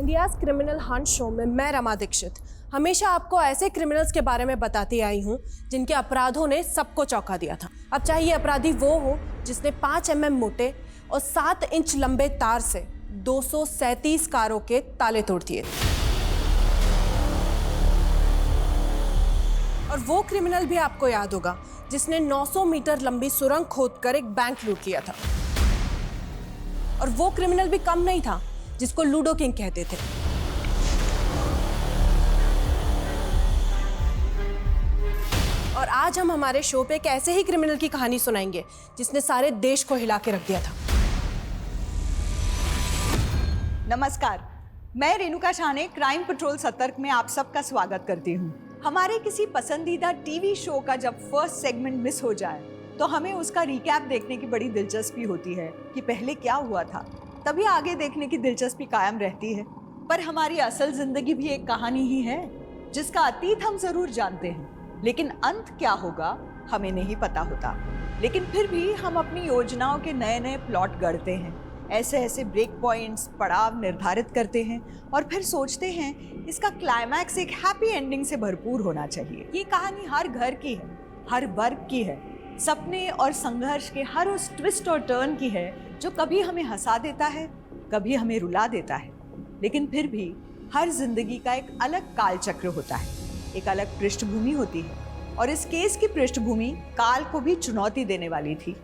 India's criminal Hunt show में मैं रमा दीक्षित हमेशा आपको ऐसे क्रिमिनल्स के बारे में बताती आई हूँ जिनके अपराधों ने सबको चौंका दिया था। अब चाहे ये अपराधी वो हो जिसने 5 mm मोटे और 7 इंच लंबे तार से 237 कारों के ताले तोड़ दिए, और वो क्रिमिनल भी आपको याद होगा जिसने 900 मीटर लंबी सुरंग खोदकर एक बैंक लूट लिया था। और वो क्रिमिनल भी कम नहीं था जिसको लूडो किंग कहते थे। और आज हम हमारे शो पे एक ऐसे ही क्रिमिनल की कहानी सुनाएंगे जिसने सारे देश को हिला के रख दिया था। नमस्कार, मैं रेणुका शाने क्राइम पेट्रोल सतर्क में आप सबका स्वागत करती हूँ। हमारे किसी पसंदीदा टीवी शो का जब फर्स्ट सेगमेंट मिस हो जाए तो हमें उसका रिकैप देखने की बड़ी दिलचस्पी होती है कि पहले क्या हुआ था, तभी आगे देखने की दिलचस्पी कायम रहती है। पर हमारी असल जिंदगी भी एक कहानी ही है जिसका अतीत हम जरूर जानते हैं, लेकिन अंत क्या होगा हमें नहीं पता होता। लेकिन फिर भी हम अपनी योजनाओं के नए नए प्लॉट गढ़ते हैं, ऐसे ऐसे ब्रेक पॉइंट्स पड़ाव निर्धारित करते हैं और फिर सोचते हैं इसका क्लाइमैक्स एक हैप्पी एंडिंग से भरपूर होना चाहिए। ये कहानी हर घर की है, हर वर्ग की है, सपने और संघर्ष के हर उस ट्विस्ट और टर्न की है जो कभी हमें हंसा देता है, कभी हमें रुला देता है। लेकिन फिर भी हर जिंदगी का एक अलग काल चक्र होता है, एक अलग पृष्ठभूमि होती है, और इस केस की पृष्ठभूमि काल को भी चुनौती देने वाली थी।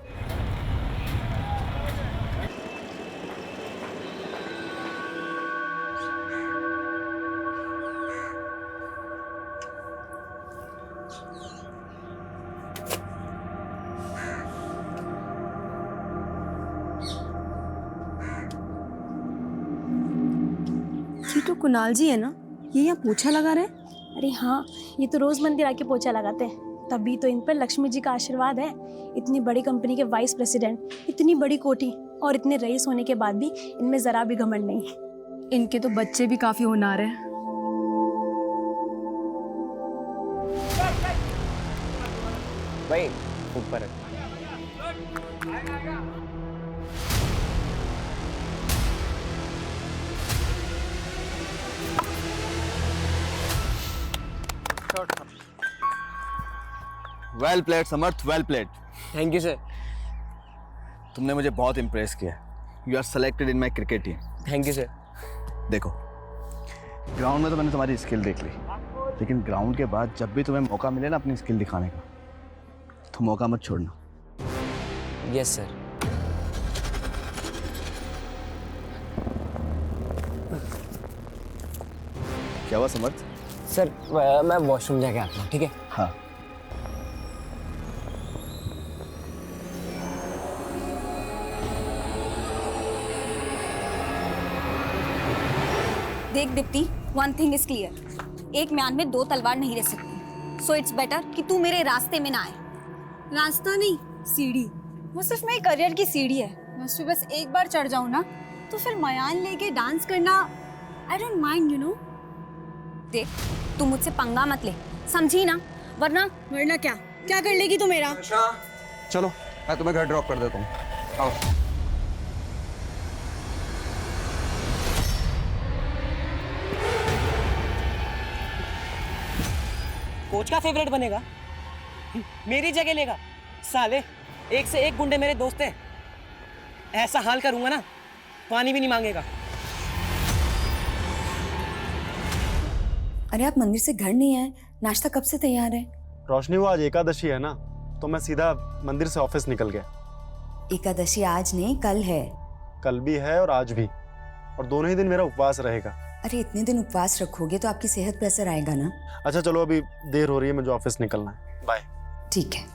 ये तो कुणाल जी है ना, ये यहाँ पोछा लगा रहे हैं। अरे हाँ, ये तो रोज मंदिर आके पोछा लगाते हैं, तभी तो इन पर लक्ष्मी जी का आशीर्वाद है। इतनी बड़ी कंपनी के वाइस प्रेसिडेंट, इतनी बड़ी कोठी और इतने रईस होने के बाद भी इनमें जरा भी घमंड नहीं है। इनके तो बच्चे भी काफी होनहार हैं। भाई ऊपर well played Samarth, well played. Thank you sir. तुमने मुझे बहुत इम्प्रेस किया। You are selected in my cricket team. Thank you sir. देखो, ग्राउंड में तो मैंने तुम्हारी स्किल देख ली, लेकिन ग्राउंड के बाद जब भी तुम्हें मौका मिले ना अपनी स्किल दिखाने का, तो मौका मत छोड़ना। Yes sir. क्या हुआ समर्थ? सर मैं वॉशरूम जाके आता हूँ, ठीक है? हाँ। देख Deepti, one thing is clear, एक म्यान में 2 तलवार नहीं रह सकती। सो इट्स बेटर कि तू मेरे रास्ते में ना आए। रास्ता नहीं, सीढ़ी। वो सिर्फ मेरे करियर की सीढ़ी है। मैं उस पे बस एक बार चढ़ जाऊँ ना, तो फिर मयान लेके डांस करना I don't mind, you know. देख, तू मुझसे पंगा मत ले, समझी ना? वरना क्या कर लेगी तू मेरा? चलो मैं तुम्हें घर ड्रॉप कर देता हूँ, आओ। कोच का फेवरेट बनेगा, मेरी जगह लेगा। साले एक से एक गुंडे मेरे दोस्त हैं। ऐसा हाल करूंगा ना, पानी भी नहीं मांगेगा। अरे आप मंदिर से घर नहीं आए, नाश्ता कब से तैयार है? रोशनी, वो आज एकादशी है ना, तो मैं सीधा मंदिर से ऑफिस निकल गया। एकादशी आज नहीं, कल है। कल भी है और आज भी, और दोनों ही दिन मेरा उपवास रहेगा। अरे इतने दिन उपवास रखोगे तो आपकी सेहत पर असर आएगा ना। अच्छा चलो, अभी देर हो रही है, मुझे ऑफिस निकलना है। बाय। ठीक है।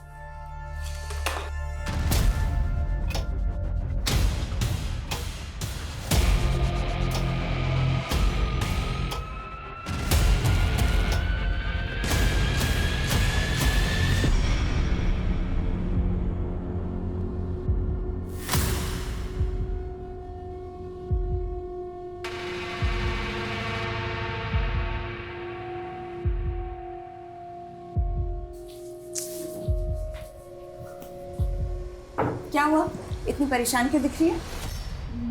क्या हुआ, इतनी परेशान क्यों दिख रही है?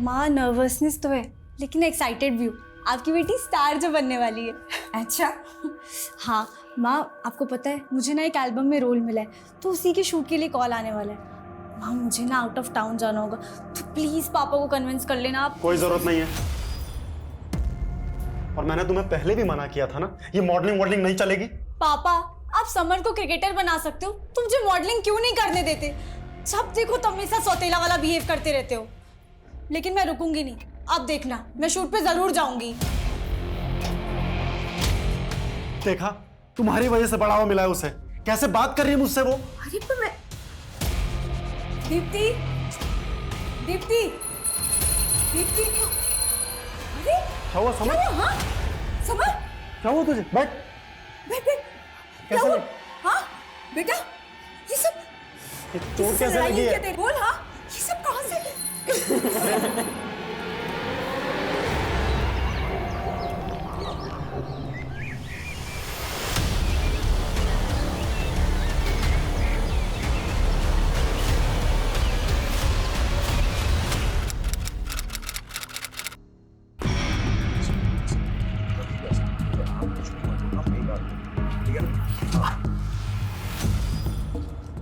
माँ नर्वसनेस तो है, लेकिन एक्साइटेड भी हूँ। आपकी बेटी स्टार जो बनने वाली है। अच्छा। हाँ माँ, आपको पता है मुझे ना एक एल्बम में रोल मिला है, तो उसी के शूट के लिए कॉल आने वाला है। माँ मुझे ना आउट ऑफ टाउन जाना होगा, तो प्लीज पापा को कन्विंस कर लेना आप। कोई जरूरत नहीं है, और मैंने तुम्हें पहले भी मना किया था ना, ये मॉडलिंग नहीं चलेगी। पापा आप समर को क्रिकेटर बना सकते हो, तो मुझे मॉडलिंग क्यों नहीं करने देते? जब देखो तुम मेरे साथ सौतेला वाला बिहेव करते रहते हो। लेकिन मैं रुकूंगी नहीं, आप देखना, मैं शूट पे जरूर जाऊंगी। देखा, तुम्हारी वजह से बढ़ावा मिला है उसे। कैसे बात कर रही है मुझसे वो। अरे पर मैं दीप्ति दीप्ति दीप्ति अरे क्या हुआ समर? हाँ समर, क्या हुआ तुझे? बैठ बैठ बैठ। कैसे क्या हुआ? हाँ बेटा, ये सब चोट कैसे लगी है? बोल। हाँ ये सब कहाँ से?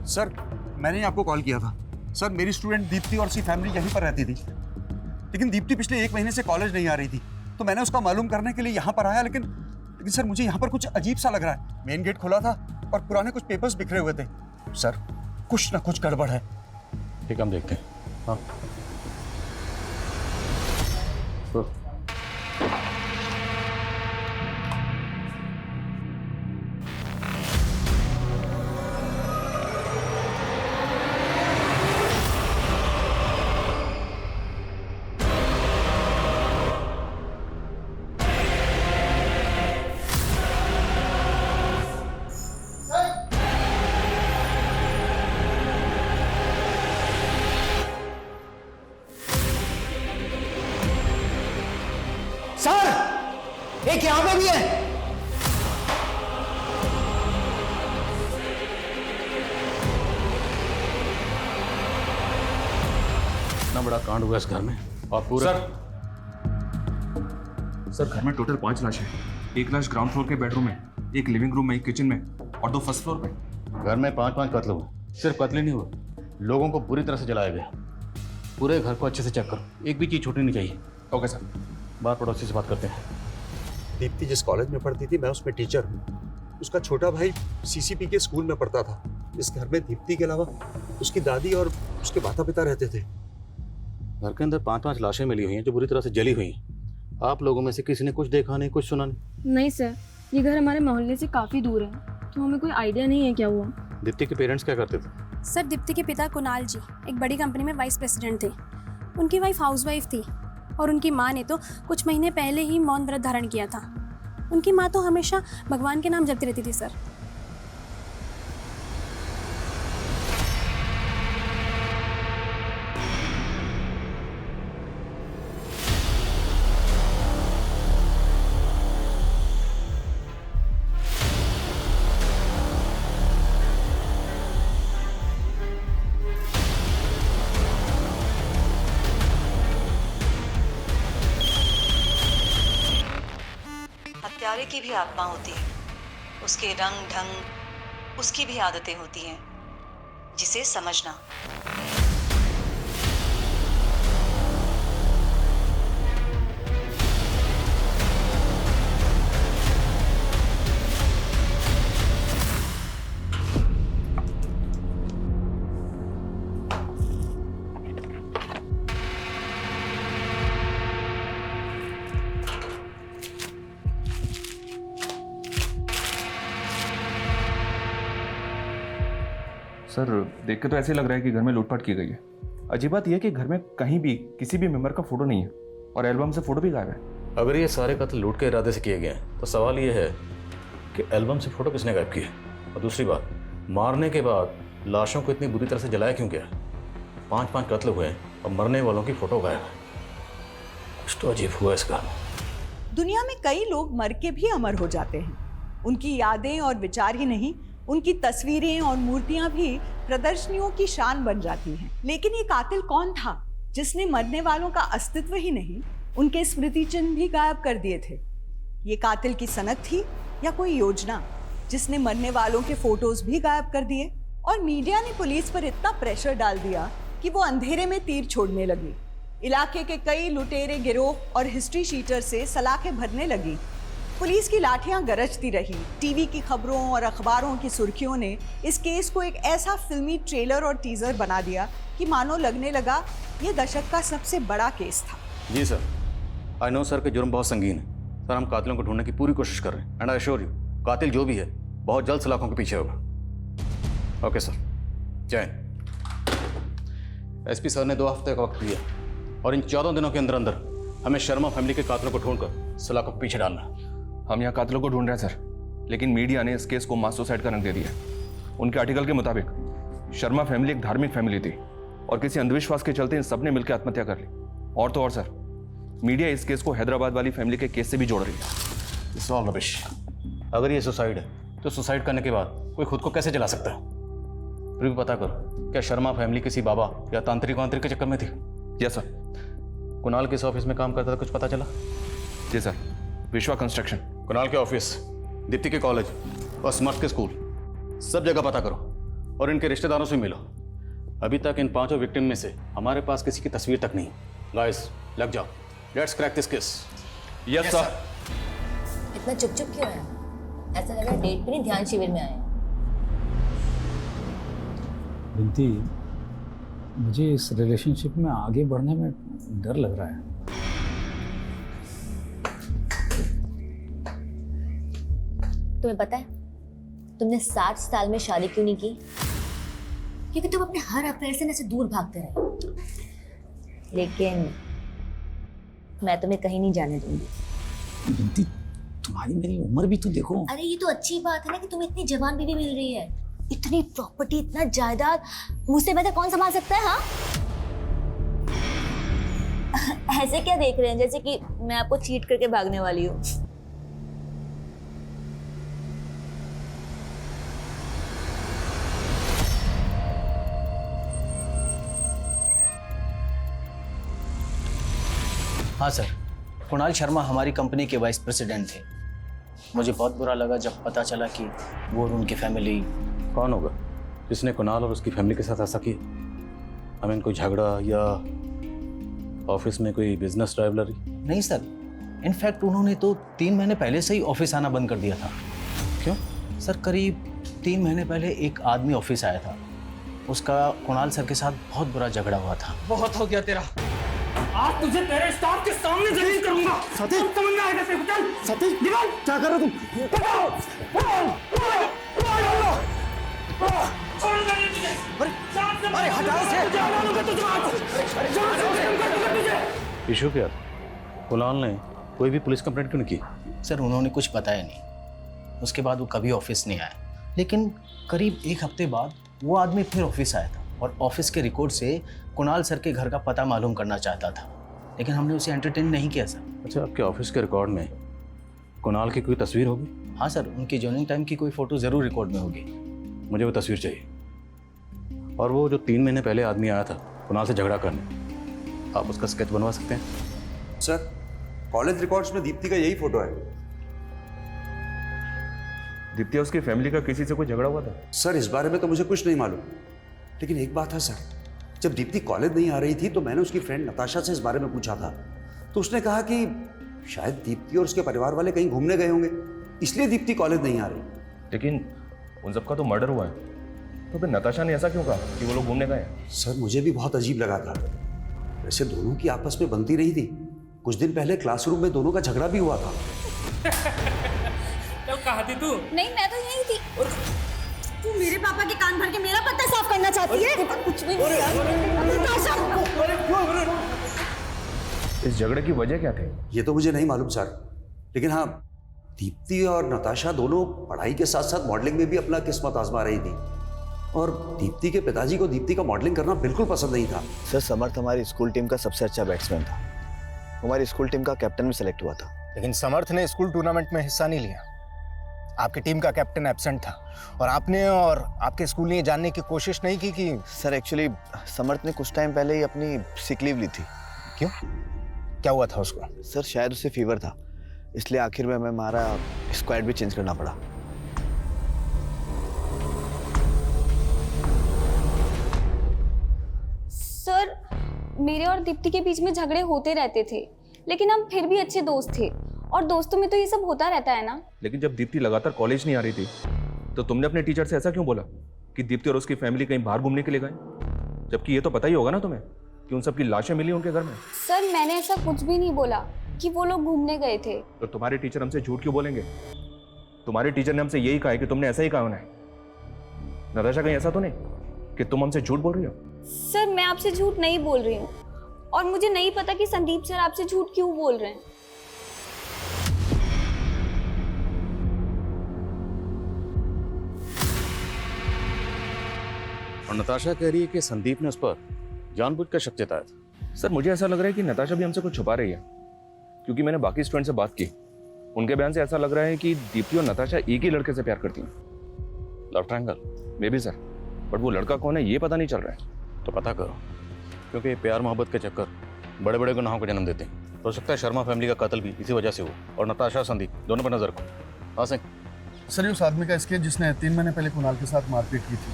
सर मैंने ही आपको कॉल किया था। सर मेरी स्टूडेंट दीप्ति और उसकी फैमिली यहीं पर रहती थी, लेकिन दीप्ति पिछले 1 महीने से कॉलेज नहीं आ रही थी, तो मैंने उसका मालूम करने के लिए यहाँ पर आया। लेकिन सर मुझे यहाँ पर कुछ अजीब सा लग रहा है। मेन गेट खुला था और पुराने कुछ पेपर्स बिखरे हुए थे। सर कुछ ना कुछ गड़बड़ है। ठीक, हम देखते हैं। हाँ सर एक यहाँ पे भी है। इतना बड़ा कांड हुआ इस घर में और पूरा। सर घर में टोटल 5 लाशें हैं। 1 लाश ग्राउंड फ्लोर के बेडरूम में, एक लिविंग रूम में, एक किचन में और 2 फर्स्ट फ्लोर पे। घर में 5 कत्ल हुए। सिर्फ कत्ल ही नहीं हुआ, लोगों को बुरी तरह से जलाया गया। पूरे घर को अच्छे से चेक करो, एक भी चीज छूटनी नहीं चाहिए। Okay sir. बाहर पड़ोसी से बात करते हैं। दीप्ति जिस कॉलेज में पढ़ती थी, मैं उसमें टीचर हूँ। उसका छोटा भाई सीसीपी के स्कूल में पढ़ता था। इस घर में दीप्ति के अलावा उसकी दादी और उसके माता पिता रहते थे। घर के अंदर 5 लाशें मिली हुई हैं जो बुरी तरह से जली हुई हैं। आप लोगों में से किसी ने कुछ देखा नहीं, कुछ सुना नहीं? नहीं सर, ये घर हमारे मोहल्ले से काफ़ी दूर है, तो हमें कोई आइडिया नहीं है क्या हुआ। दीप्ति के पेरेंट्स क्या करते थे? सर दीप्ति के पिता कुणाल जी एक बड़ी कंपनी में वाइस प्रेसिडेंट थे। उनकी वाइफ हाउसवाइफ थी और उनकी माँ ने तो कुछ महीने पहले ही मौन व्रत धारण किया था। उनकी माँ तो हमेशा भगवान के नाम जपती रहती थी सर। हत्यारे की भी आत्मा होती है, उसके रंग ढंग, उसकी भी आदतें होती हैं, जिसे समझना। सर देख के तो ऐसे लग रहा है कि घर में लूटपाट की गई है। अजीब बात यह है कि घर में कहीं भी किसी भी मेंबर का फोटो नहीं है और एल्बम से फोटो भी गायब है। अगर ये सारे कत्ल लूट के इरादे से किए गए हैं तो सवाल ये है कि एल्बम से फोटो किसने गायब की है? और दूसरी बात, मारने के बाद लाशों को इतनी बुरी तरह से जलाया क्यों गया? 5 कत्ल हुए हैं और मरने वालों की फोटो गायब है। कुछ तो अजीब हुआ इसका। दुनिया में कई लोग मर के भी अमर हो जाते हैं। उनकी यादें और विचार ही नहीं, उनकी तस्वीरें और मूर्तियां भी प्रदर्शनियों की शान बन जाती हैं। लेकिन ये कातिल कौन था जिसने मरने वालों का अस्तित्व ही नहीं, उनके स्मृति चिन्ह भी गायब कर दिए थे। ये कातिल की सनक थी या कोई योजना जिसने मरने वालों के फोटोज भी गायब कर दिए? और मीडिया ने पुलिस पर इतना प्रेशर डाल दिया कि वो अंधेरे में तीर छोड़ने लगी। इलाके के कई लुटेरे गिरोह और हिस्ट्री शीटर से सलाखें भरने लगी। पुलिस की लाठियां गरजती रही। टीवी की खबरों और अखबारों की सुर्खियों ने इस केस को एक ऐसा फिल्मी ट्रेलर और टीजर बना दिया कि मानो लगने लगा ये दशक का सबसे बड़ा केस था। जी सर, आई नो सर कि जुर्म बहुत संगीन है। सर हम कातिलों को ढूंढने की पूरी कोशिश कर रहे हैं एंड आई एश्योर यू कातिल जो भी है बहुत जल्द सलाखों के पीछे होगा। ओके सर, जय हिंद। एसपी सर ने 2 हफ्ते का वक्त दिया और इन 14 दिनों के अंदर अंदर हमें शर्मा फैमिली के कातिलों को ढूंढकर सलाखों के पीछे डालना है। हम यहाँ कातिलों को ढूंढ रहे हैं सर, लेकिन मीडिया ने इस केस को मास सुसाइड का रंग दे दिया। उनके आर्टिकल के मुताबिक शर्मा फैमिली एक धार्मिक फैमिली थी और किसी अंधविश्वास के चलते इन सब ने मिलकर आत्महत्या कर ली। और तो और सर, मीडिया इस केस को हैदराबाद वाली फैमिली के केस से भी जोड़ रही है। It's all rubbish. अगर ये सुसाइड है तो सुसाइड करने के बाद कोई खुद को कैसे जला सकता है? फिर भी पता करो, क्या शर्मा फैमिली किसी बाबा या तांत्रिक वांत्रिक के चक्कर में थी? Yes sir. कुणाल किस ऑफिस में काम करता था, कुछ पता चला? जी सर, विश्वा कंस्ट्रक्शन। कुणाल के ऑफिस, दीप्ति के कॉलेज और समर्थ के स्कूल, सब जगह पता करो और इनके रिश्तेदारों से मिलो। अभी तक इन 5 विक्टिम में से हमारे पास किसी की तस्वीर तक नहीं। गाइस लग जाओ, let's crack this case. Yes sir. इतना चुप चुप क्यों है? ऐसा लग रहा है डेट पे नहीं ध्यान शिविर में आए। बिंती, मुझे इस रिलेशनशिप में आगे बढ़ने में डर लग रहा है। तुम्हें पता है तुमने 60 साल में शादी क्यों नहीं की? क्योंकि तुम अपने हर अफेयर से ऐसे दूर भागते रहे। लेकिन मैं तुम्हें कहीं नहीं जाने दूंगी। बिंती, तुम्हारी मेरी उम्र भी तो देखो। अरे ये तो अच्छी बात है ना कि तुम्हें इतनी जवान बीवी मिल रही है। इतनी प्रॉपर्टी, इतना जायदाद, मुझसे बेहतर कौन संभाल सकता है? हाँ ऐसे क्या देख रहे हैं जैसे कि मैं आपको चीट करके भागने वाली हूँ। हाँ सर, कुणाल शर्मा हमारी कंपनी के वाइस प्रेसिडेंट थे। मुझे बहुत बुरा लगा जब पता चला कि वो और उनकी फैमिली। कौन होगा जिसने कुणाल और उसकी फैमिली के साथ ऐसा किया? आई मीन कोई झगड़ा या ऑफिस में कोई बिजनेस राइवलरी? नहीं सर, इनफैक्ट उन्होंने तो 3 महीने पहले से ही ऑफिस आना बंद कर दिया था। क्यों? सर करीब 3 महीने पहले एक आदमी ऑफिस आया था। उसका कुणाल सर के साथ बहुत बुरा झगड़ा हुआ था। बहुत हो गया तेरा। आज तुझे तेरे स्टाफ के सामने जलील करूंगा। सतीश, समझ में आएगा तेरे को? चल सतीश, निकल। क्या कर रहे हो तुम? अरे हटाओ से। इशू क्या? कुणाल ने कोई भी पुलिस कंप्लेंट क्यों नहीं की? सर उन्होंने कुछ बताया नहीं। उसके बाद वो कभी ऑफिस नहीं आए, लेकिन करीब 1 हफ्ते बाद वो आदमी फिर ऑफिस आया था और ऑफिस के रिकॉर्ड से कुणाल सर के घर का पता मालूम करना चाहता था, लेकिन हमने उसे एंटरटेन नहीं किया सर। अच्छा, आपके ऑफिस के रिकॉर्ड में कुणाल की कोई तस्वीर होगी? हाँ सर, उनकी जॉइनिंग टाइम की कोई फोटो जरूर रिकॉर्ड में होगी। मुझे वो तस्वीर चाहिए। और वो जो 3 महीने पहले आदमी आया था कुणाल से झगड़ा करने, आप उसका स्केच बनवा सकते हैं? सर, कॉलेज रिकॉर्ड्स में दीप्ति का यही फोटो है। दीप्ति और उसकी फैमिली का किसी से कोई झगड़ा हुआ था? सर इस बारे में तो मुझे कुछ नहीं मालूम, लेकिन एक बात है सर, जब दीप्ति कॉलेज नहीं आ रही थी तो मैंने उसकी फ्रेंड नताशा से इस बारे में पूछा था, तो उसने कहा कि शायद दीप्ति और उसके परिवार वाले कहीं घूमने गए होंगे, इसलिए दीप्ति कॉलेज नहीं आ रही। लेकिन उन सबका तो मर्डर हुआ है, तो फिर नताशा ने ऐसा क्यों कहा कि वो लोग घूमने गए? सर मुझे भी बहुत अजीब लगा था। वैसे दोनों की आपस में बनती रही थी। कुछ दिन पहले क्लासरूम में दोनों का झगड़ा भी हुआ था। तो कहाँ थी तू? नहीं, मैं तो यही थी। तू मेरे पापा के कान भर के मेरा पत्ता साफ करना चाहती है? कुछ भी नहीं यार। इस झगड़े की वजह क्या थी? ये तो मुझे नहीं मालूम सर, लेकिन हाँ, दीप्ति और नताशा दोनों पढ़ाई के साथ साथ मॉडलिंग में भी अपना किस्मत आजमा रही थी, और दीप्ति के पिताजी को दीप्ति का मॉडलिंग करना बिल्कुल पसंद नहीं था। सर समर्थ हमारी स्कूल टीम का सबसे अच्छा बैट्समैन था, हमारी स्कूल टीम का कैप्टन भी सिलेक्ट हुआ था। लेकिन समर्थ ने स्कूल टूर्नामेंट में हिस्सा नहीं लिया। आपकी टीम का कैप्टन एब्सेंट था और आपने और आपके स्कूल ने ये जानने की कोशिश नहीं की कि... सर एक्चुअली समर्थ ने कुछ टाइम पहले ही अपनी सिक लीव ली थी। क्यों? क्या हुआ था उसको? सर शायद उसे फीवर था, इसलिए आखिर में हमें हमारा स्क्वाड भी चेंज करना पड़ा। सर, मेरे और दीप्ति के बीच में झगड़े होते रहते थे, लेकिन हम फिर भी अच्छे दोस्त थे, और दोस्तों में तो ये सब होता रहता है ना। लेकिन जब दीप्ति लगातार कॉलेज नहीं आ रही थी तो तुमने अपने टीचर से ऐसा क्यों बोला कि दीप्ति और उसकी फैमिली कहीं बाहर घूमने के लिए गए, जबकि ये तो पता ही होगा ना तुम्हें कि उन सबकी लाशें मिली उनके घर में? सर, मैंने ऐसा कुछ भी नहीं बोला कि वो लोग घूमने गए थे। तो तुम्हारे टीचर हमसे झूठ क्यों बोलेंगे? तुम्हारे टीचर ने हमसे यही कहा है कि तुमने ऐसा ही कहा उन्हें। नताशा, कहीं ऐसा तो नहीं कि तुम हमसे झूठ बोल रही हो? सर, मैं आपसे झूठ नहीं बोल रही हूँ, और मुझे नहीं पता कि संदीप सर आपसे झूठ क्यों बोल रहे हैं। और नताशा कह रही है कि संदीप ने उस पर जानबूझकर शक जताया था। सर, मुझे ऐसा लग रहा है कि नताशा भी हमसे कुछ छुपा रही है, क्योंकि मैंने बाकी स्टूडेंट से बात की, उनके बयान से ऐसा लग रहा है कि दीप्ति और नताशा एक ही लड़के से प्यार करती हैं। Love triangle? May be sir, but वो लड़का कौन है ये पता नहीं चल रहा है। तो पता करो, क्योंकि प्यार मोहब्बत के चक्कर बड़े बड़े गुनाहों को जन्म देते हैं। हो सकता है शर्मा फैमिली का कत्ल भी इसी वजह से हो, और नताशा संदीप दोनों पर नजर को। हाँ सिंह। सर ये उस आदमी का स्केच जिसने 3 महीने पहले कुणाल के साथ मारपीट की थी,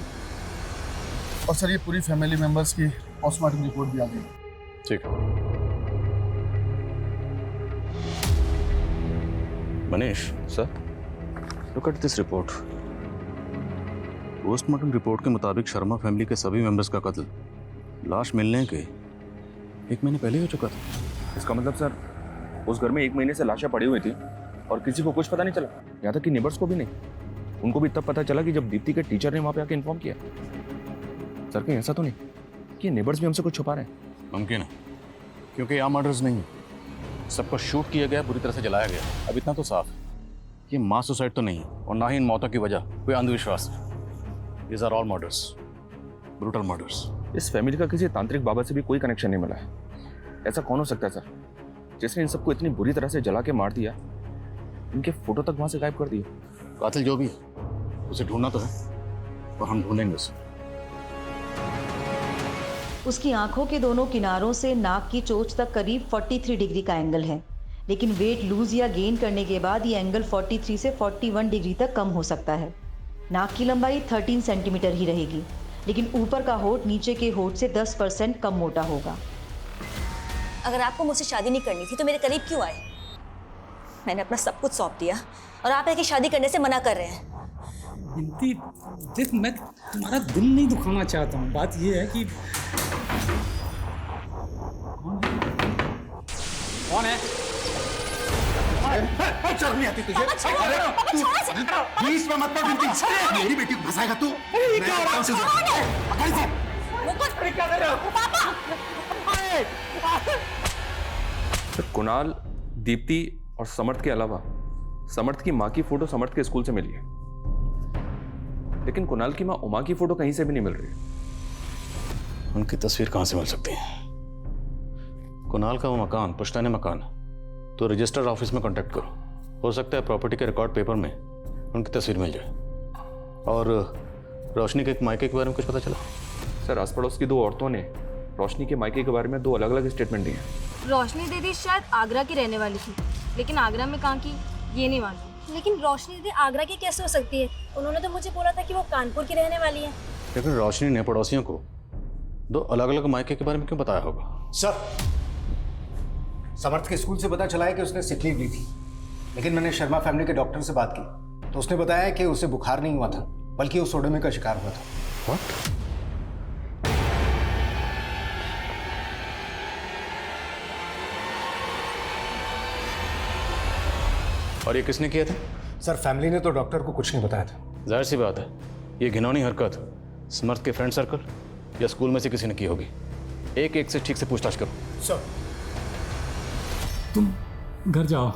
और सर ये पूरी फैमिली मेंबर्स की पोस्टमार्टम रिपोर्ट भी आ गई। ठीक है Manish sir, look at this report. Postmortem report के मुताबिक शर्मा फैमिली के सभी मेंबर्स का कत्ल लाश मिलने के 1 महीने पहले हो चुका था। इसका मतलब सर उस घर में 1 महीने से लाशें पड़ी हुई थी और किसी को कुछ पता नहीं चला, यहाँ तक कि नेबर्स को भी नहीं। उनको भी तब पता चला कि जब दीप्ति के टीचर ने वहाँ पे आके इन्फॉर्म किया। सर, कहीं ऐसा तो नहीं कि नेबर्स भी हमसे कुछ छुपा रहे हैं? मुमकिन है, क्योंकि यहाँ मर्डर्स नहीं है, सबको शूट किया गया, बुरी तरह से जलाया गया। अब इतना तो साफ है, ये मास सुसाइड तो नहीं है, और ना ही इन मौतों की वजह कोई अंधविश्वास है। These are all murders, brutal murders. इस फैमिली का किसी तांत्रिक बाबा से भी कोई कनेक्शन नहीं मिला है। ऐसा कौन हो सकता है सर, जिसने इन सबको इतनी बुरी तरह से जला के मार दिया, इनके फोटो तक वहां से गायब कर दिए? कातिल जो भी उसे ढूंढना तो है, और हम ढूंढेंगे उसे। उसकी आंखों के दोनों किनारों से नाक की चोंच तक करीब 43 डिग्री का एंगल है, लेकिन वेट लूज या गेन करने के बाद ये एंगल 43 से 41 डिग्री तक कम हो सकता है। नाक की लंबाई 13 सेंटीमीटर ही रहेगी, लेकिन ऊपर का होठ नीचे के होठ से 10% कम मोटा होगा। अगर आपको मुझसे शादी नहीं करनी थी तो मेरे करीब क्यों आए? मैंने अपना सब कुछ सौंप दिया और आप है कि शादी करने से मना कर रहे हैं। बिंती, देख मैं तुम्हारा दिल नहीं दुखाना चाहता हूँ, बात ये है कि कौन है? शर्म नहीं आती तुझे? अरे तू बीच में मत पड़ बिंती, मेरी बेटी को फंसाएगा तू? कुणाल, दीप्ति और समर्थ के अलावा समर्थ की माँ की फोटो समर्थ के स्कूल से मिली है, लेकिन कुणाल की माँ उमा की फोटो कहीं से भी नहीं मिल रही। उनकी तस्वीर कहाँ से मिल सकती है? कुणाल का वो मकान पुश्तैनी मकान, तो रजिस्टर ऑफिस में कांटेक्ट करो, हो सकता है प्रॉपर्टी के रिकॉर्ड पेपर में उनकी तस्वीर मिल जाए। और रोशनी के एक मायके के बारे में कुछ पता चला? सर, आस पड़ोस की 2 औरतों ने रोशनी के मायके के बारे में 2 अलग अलग स्टेटमेंट दिए हैं। रोशनी दीदी शायद आगरा की रहने वाली थी, लेकिन आगरा में कहाँ की ये नहीं मालूम। लेकिन रोशनी दीदी आगरा की कैसे हो सकती है? उन्होंने तो मुझे बोला था कि वो कानपुर की रहने वाली है। लेकिन रोशनी ने पड़ोसियों को 2 अलग अलग मायके के बारे में क्यों बताया होगा? सर, समर्थ के स्कूल से पता चला है कि उसने सिक लीव ली थी, लेकिन मैंने शर्मा फैमिली के डॉक्टर से बात की तो उसने बताया कि उसे बुखार नहीं हुआ था, बल्कि वो सोडोमी का शिकार हुआ था। What? और ये किसने किया था? सर, फैमिली ने तो डॉक्टर को कुछ नहीं बताया था। जाहिर सी बात है, ये घिनौनी हरकत समर्थ के फ्रेंड सर्कल या स्कूल में से किसी ने की होगी। एक से ठीक से पूछताछ करो। सर, तुम घर जाओ,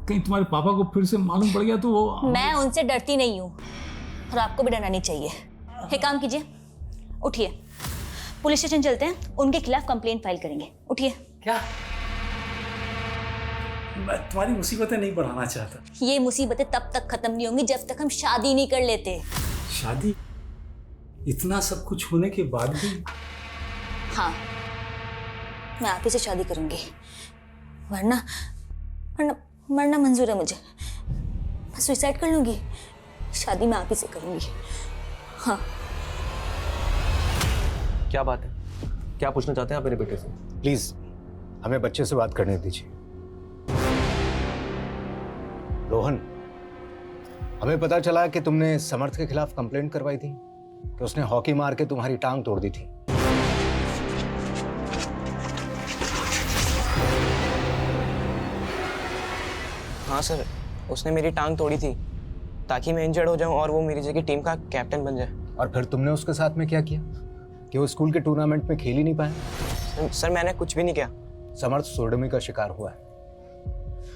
कहीं तुम्हारे पापा को फिर से मालूम पड़ गया तो वो। मैं उनसे डरती नहीं हूँ और आपको भी डरना नहीं चाहिए। एक काम कीजिए, उठिए, पुलिस स्टेशन चलते हैं, उनके खिलाफ कंप्लेंट फाइल करेंगे। उठिए। क्या? मैं तुम्हारी मुसीबतें नहीं बढ़ाना चाहता। ये मुसीबतें तब तक खत्म नहीं होंगी जब तक हम शादी नहीं कर लेते। शादी? इतना सब कुछ होने के बाद भी? हाँ, मैं आप ही से शादी करूंगी, वरना वरना मरना मंजूर है मुझे। मैं सुसाइड कर लूँगी, शादी मैं आप ही से करूँगी। हाँ। क्या बात है? क्या पूछना चाहते हैं आप मेरे बेटे से? प्लीज हमें बच्चे से बात करने दीजिए। रोहन, हमें पता चला कि तुमने समर्थ के खिलाफ कंप्लेंट करवाई थी कि उसने हॉकी मार के तुम्हारी टांग तोड़ दी थी। हाँ सर, उसने मेरी टांग तोड़ी थी ताकि मैं इंजर्ड हो जाऊं और वो मेरी जगह टीम का कैप्टन बन जाए। और फिर तुमने उसके साथ में क्या किया कि वो स्कूल के टूर्नामेंट में खेल ही नहीं पाया? सर मैंने कुछ भी नहीं किया। समर्थ सोडोमी का शिकार हुआ है।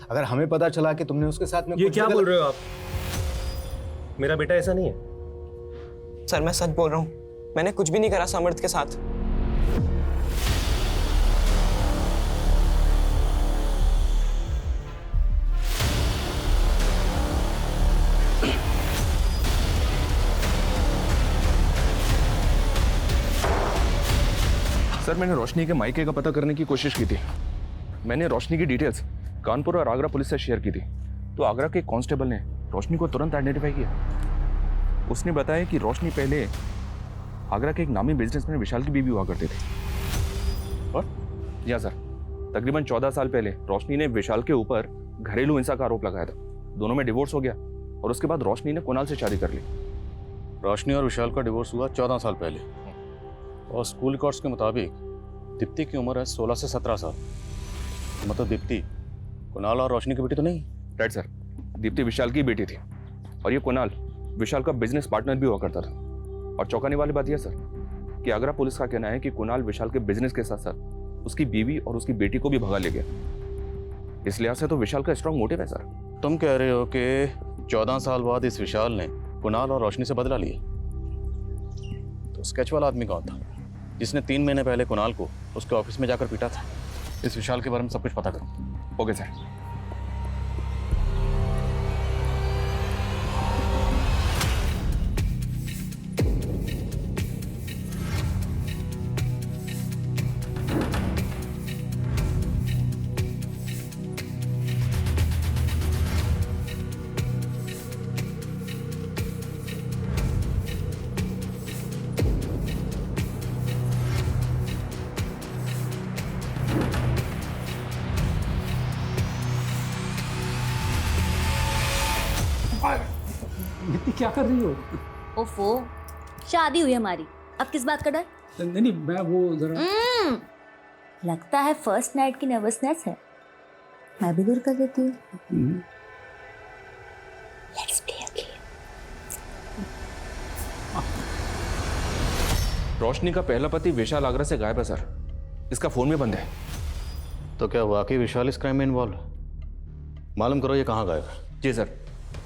अगर हमें पता चला कि तुमने उसके साथ में ये क्या बोल रहे हो आप? मेरा बेटा ऐसा नहीं है। सर मैं सच बोल रहा हूँ, मैंने कुछ भी नहीं करा समर्थ के साथ। सर मैंने रोशनी के मायके का पता करने की कोशिश की थी। मैंने रोशनी की डिटेल्स कानपुर और आगरा पुलिस से शेयर की थी, तो आगरा के कांस्टेबल ने रोशनी को तुरंत आइडेंटिफाई किया। उसने बताया कि रोशनी पहले आगरा के एक नामी बिजनेसमैन विशाल की बीवी हुआ करते थे। और या सर, तकरीबन 14 साल पहले रोशनी ने विशाल के ऊपर घरेलू हिंसा का आरोप लगाया था। दोनों में डिवोर्स हो गया और उसके बाद रोशनी ने कुणाल से शादी कर ली। रोशनी और विशाल का डिवोर्स हुआ 14 साल पहले, और स्कूल रिकॉर्ड्स के मुताबिक दीप्ति की उम्र है 16 से 17 साल। मतलब दीप्ति कुणाल और रोशनी की बेटी तो नहीं? राइट सर, दीप्ति विशाल की बेटी थी और ये कुणाल विशाल का बिजनेस पार्टनर भी हुआ करता था। और चौंकाने वाली बात यह सर कि आगरा पुलिस का कहना है कि कुणाल विशाल के बिजनेस के साथ साथ उसकी बीवी और उसकी बेटी को भी भगा ले गया। इस लिहाज से तो विशाल का स्ट्रॉन्ग मोटिव है सर। तुम कह रहे हो कि 14 साल बाद इस विशाल ने कुणाल और रोशनी से बदला लिया? तो स्केच वाला आदमी कौन था जिसने 3 महीने पहले कुणाल को उसके ऑफिस में जाकर पीटा था? इस विशाल के बारे में सब कुछ पता करो। Okay sir. दीप्ति क्या कर रही हो? ओफो, शादी हुई हमारी, अब किस बात का डर? नहीं नहीं, मैं वो जरा लगता है फर्स्ट नाइट की नर्वसनेस है, मैं भी दूर कर देती हूँ। Let's play a game. रोशनी का पहला पति विशाल आगरा से गायब है सर। इसका फोन भी बंद है। तो क्या वाकई विशाल इस क्राइम में इन्वॉल्व है? मालूम करो ये कहाँ गायब है। जी सर।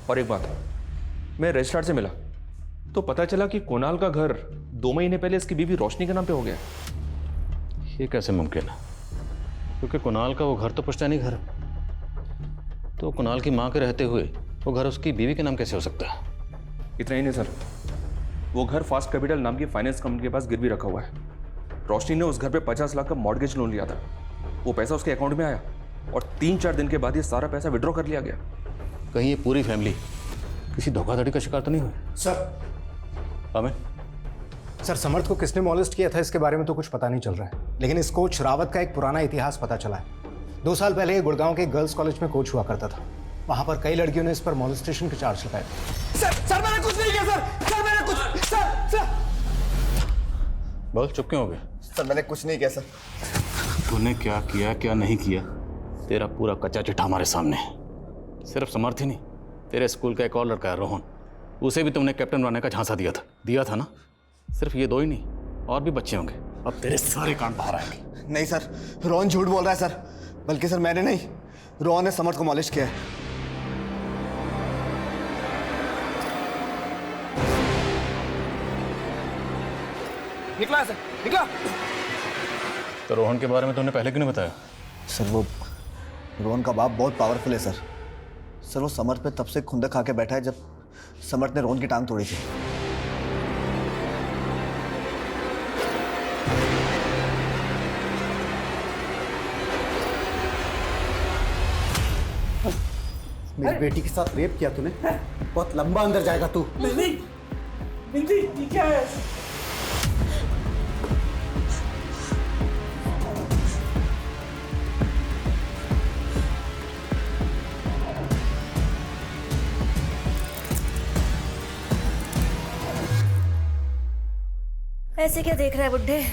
और एक बात, मैं रजिस्ट्रार से मिला तो पता चला कि कुणाल का घर 2 महीने पहले इसकी बीवी रोशनी के नाम पे हो गया। ये कैसे मुमकिन है? क्योंकि कुणाल का वो घर तो पुश्तैनी घर है, तो कुणाल की माँ के रहते हुए वो घर उसकी बीवी के नाम कैसे हो सकता है? इतना ही नहीं सर, वो घर फास्ट कैपिटल नाम की फाइनेंस कंपनी के पास गिरवी रखा हुआ है। रोशनी ने उस घर पे 50 लाख का मॉर्गेज लोन लिया था। वो पैसा उसके अकाउंट में आया और 3-4 दिन के बाद ये सारा पैसा विड्रॉ कर लिया गया। कहीं ये पूरी फैमिली किसी धोखाधड़ी का शिकार तो नहीं हुई? सर हमें सर समर्थ को किसने मॉलेस्ट किया था इसके बारे में तो कुछ पता नहीं चल रहा है, लेकिन इस कोच रावत का एक पुराना इतिहास पता चला है। 2 साल पहले ये गुड़गांव के गर्ल्स कॉलेज में कोच हुआ करता था। वहां पर कई लड़कियों ने इस पर मॉलेस्टेशन के चार्ज लगाए थे। सर मैंने कुछ नहीं किया सर मैंने कुछ सर बोल, चुप क्यों हो गए? सर मैंने कुछ नहीं किया सर। तूने क्या किया क्या नहीं किया, तेरा पूरा कच्चा चिट्ठा हमारे सामने है। सिर्फ समर्थ ही नहीं, तेरे स्कूल का एक और लड़का है रोहन, उसे भी तुमने कैप्टन बनने का झांसा दिया था ना? सिर्फ ये 2 ही नहीं, और भी बच्चे होंगे। अब तेरे सारे कांड बाहर आएंगे। नहीं सर, रोहन झूठ बोल रहा है सर। बल्कि सर मैंने नहीं, रोहन ने समर्थ को मॉलिश किया है। निकला सर, निकला। तो रोहन के बारे में तुमने पहले क्यों नहीं बताया? सर वो रोहन का बाप बहुत पावरफुल है सर। सर वो समर्थ पे तब से खुंदक खा के बैठा है जब समर्थ ने रोहन की टांग तोड़ी थी। मेरी बेटी के साथ रेप किया तूने, बहुत लंबा अंदर जाएगा तू। नहीं बिंदी, ये क्या है? ऐसे क्या देख रहा है बुड्ढे?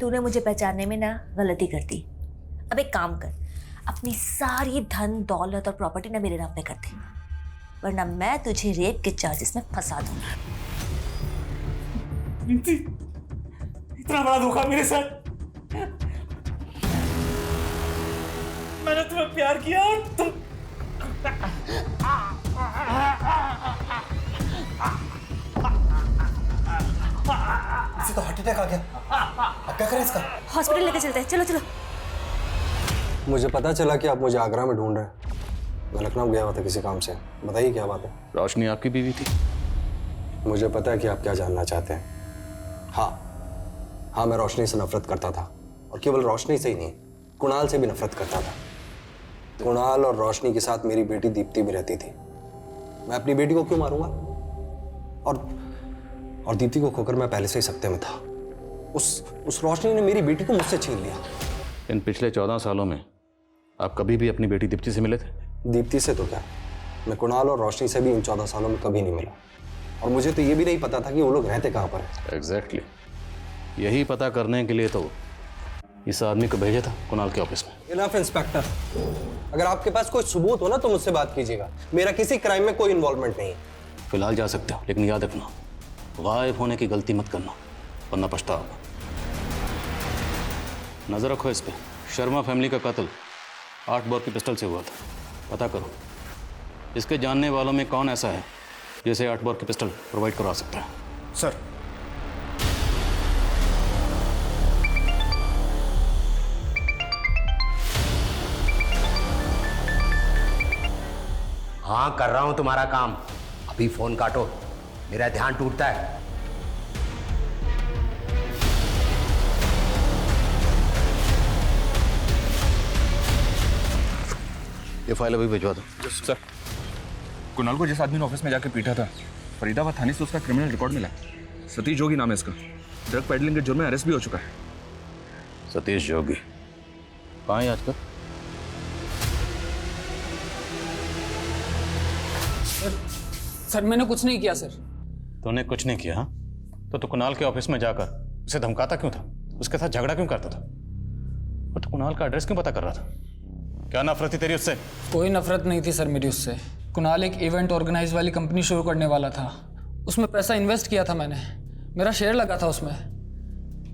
तूने मुझे पहचानने में ना गलती कर दी। अब एक काम कर, अपनी सारी धन दौलत और प्रॉपर्टी ना मेरे नाम पे कर दे, वरना मैं तुझे रेप के चार्जेस में फंसा दूंगा। इतना बड़ा धोखा मेरे साथ। मैंने तुम्हें प्यार किया और तुम इसे तो हार्ट अटैक आ गया। अब क्या करें इसका? हॉस्पिटल लेके चलते हैं, चलो चलो। मुझे पता चला कि आप मुझे आगरा में ढूंढ रहे हैं। मैं लखनऊ गया हुआ था किसी काम से। बताइए क्या बात है? रोशनी आपकी बीवी थी? मुझे पता है कि आप क्या जानना चाहते हैं। हाँ, मैं रोशनी से नफरत करता था, और केवल रोशनी से ही नहीं, कुणाल से भी नफरत करता था। कुणाल और रोशनी के साथ मेरी बेटी दीप्ति भी रहती थी। मैं अपनी बेटी को क्यों मारूंगा? और दीप्ति को खोकर मैं पहले से ही सत्ते में था। उस रोशनी ने मेरी बेटी को मुझसे छीन लिया। इन पिछले 14 सालों में आप कभी भी अपनी बेटी दीप्ति से मिले थे? दीप्ति से तो क्या, मैं कुणाल और रोशनी से भी इन 14 सालों में कभी नहीं मिला। और मुझे तो ये भी नहीं पता था कि वो लोग रहते कहाँ पर है। एग्जैक्टली। यही पता करने के लिए तो इस आदमी को भेजा था कुणाल के ऑफिस में। इनफ इंस्पेक्टर, अगर आपके पास कोई सबूत हो ना तो मुझसे बात कीजिएगा। मेरा किसी क्राइम में कोई इन्वॉल्वमेंट नहीं है। फिलहाल जा सकते हो, लेकिन याद रखना, गायब होने की गलती मत करना, वरना पछताओगे। नजर रखो इस पे। शर्मा फैमिली का कत्ल 8 बोर की पिस्टल से हुआ था। पता करो इसके जानने वालों में कौन ऐसा है जिसे 8 बोर की पिस्टल प्रोवाइड करवा सकता है। सर, हाँ, कर रहा हूं तुम्हारा काम। अभी फोन काटो, मेरा ध्यान टूटता है। ये फाइल अभी भिजवा दो। सर, कुणाल को जिस आदमी ने ऑफिस में जाके पीटा था, फरीदाबाद थाने से उसका क्रिमिनल रिकॉर्ड मिला। सतीश जोगी नाम है इसका। ड्रग पेडलिंग के जुर्म में अरेस्ट भी हो चुका है। सतीश जोगी कहाँ है आजकल? सर मैंने कुछ नहीं किया सर। तूने कुछ नहीं किया? हाँ, तो कुणाल के ऑफिस में जाकर उसे धमकाता क्यों था? उसके साथ झगड़ा क्यों करता था? और तो कुणाल का एड्रेस क्यों पता कर रहा था? क्या नफरत थी तेरी उससे? कोई नफरत नहीं थी सर मेरी उससे। कुणाल एक इवेंट ऑर्गेनाइज वाली कंपनी शुरू करने वाला था। उसमें पैसा इन्वेस्ट किया था मैंने, मेरा शेयर लगा था उसमें।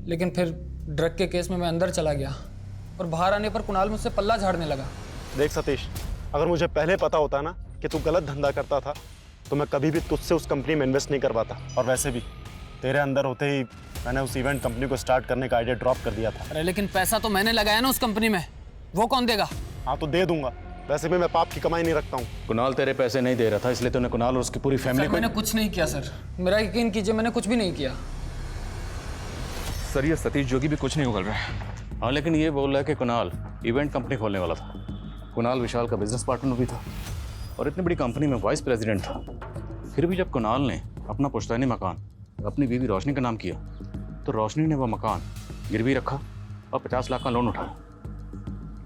लेकिन फिर ड्रग के केस में मैं अंदर चला गया और बाहर आने पर कुणाल मुझसे पल्ला झाड़ने लगा। देख सतीश, अगर मुझे पहले पता होता ना कि तू गलत धंधा करता था तो मैं कभी भी तुझसे उस कंपनी में इन्वेस्ट नहीं करवाता। और वैसे भी तेरे अंदर होते ही मैंने उस इवेंट कंपनी को स्टार्ट करने का आइडिया ड्रॉप कर दिया था। अरे लेकिन पैसा तो मैंने लगाया ना उस कंपनी में, वो कौन देगा? हाँ तो दे दूंगा, वैसे भी मैं पाप की कमाई नहीं रखता हूँ। कुणाल तेरे पैसे नहीं दे रहा था, इसलिए तूने कुणाल और उसकी पूरी फैमिली को। मैंने कुछ नहीं किया सर, मेरा यकीन कीजिए, मैंने कुछ भी नहीं किया। सर, ये सतीश जोगी भी कुछ नहीं उगल रहा है। हाँ, लेकिन ये बोल रहा है कि कुणाल इवेंट कंपनी खोलने वाला था। कुणाल विशाल का बिजनेस पार्टनर भी था और इतनी बड़ी कंपनी में वाइस प्रेसिडेंट था। फिर भी जब कुणाल ने अपना पुश्तैनी मकान अपनी बीवी रोशनी का नाम किया तो रोशनी ने वह मकान गिरवी रखा और 50 लाख का लोन उठाया।